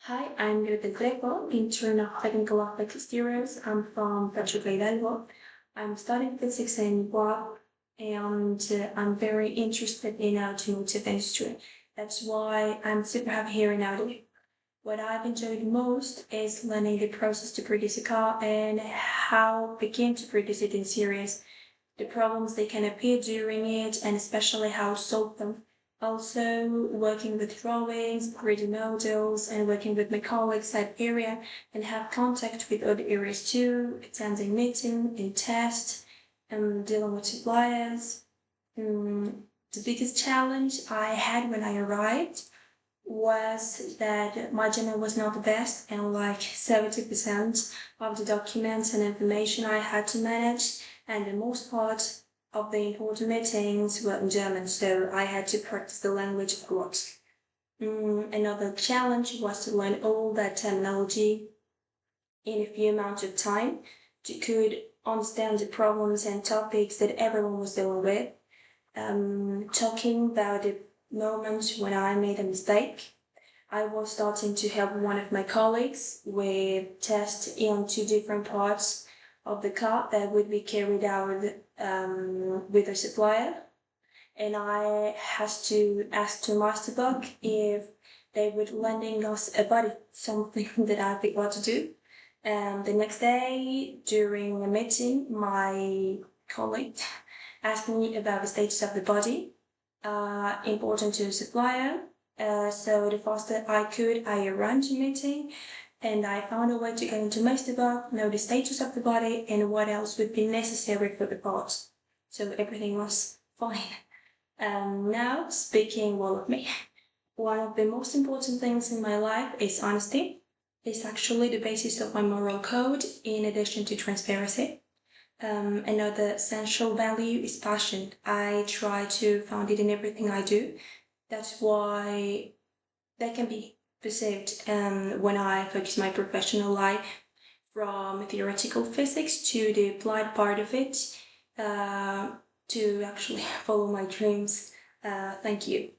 Hi, I'm Gretel, intern of Technical Aspect Exteriors. I'm from Trejo. I'm studying physics and work, and I'm very interested in automotive industry. That's why I'm super happy here in Audi. What I've enjoyed most is learning the process to produce a car and how begin to produce it in series, the problems they can appear during it, and especially how to solve them. Also, working with drawings, 3D models, and working with my colleagues at area and have contact with other areas too, attending meeting, in test, and dealing with suppliers. The biggest challenge I had when I arrived was that my German was not the best, and like 70% of the documents and information I had to manage, and the most part of the important meetings were in German, so I had to practice the language a lot. Another challenge was to learn all that terminology in a few amount of time to could understand the problems and topics that everyone was dealing with. Talking about the moment when I made a mistake, I was starting to help one of my colleagues with tests in two different parts of the car that would be carried out with a supplier. And I had to ask to Masterbook if they would lending us a body, something that I forgot to do. And the next day, during a meeting, my colleague asked me about the status of the body, important to the supplier. So the faster I could, I ran to meeting and I found a way to go into Masterbook, know the status of the body and what else would be necessary for the parts. So everything was fine. Now, speaking well of me, one of the most important things in my life is honesty. It's actually the basis of my moral code in addition to transparency. Another essential value is passion. I try to find it in everything I do. That's why that can be perceived when I focus my professional life from theoretical physics to the applied part of it to actually follow my dreams. Thank you.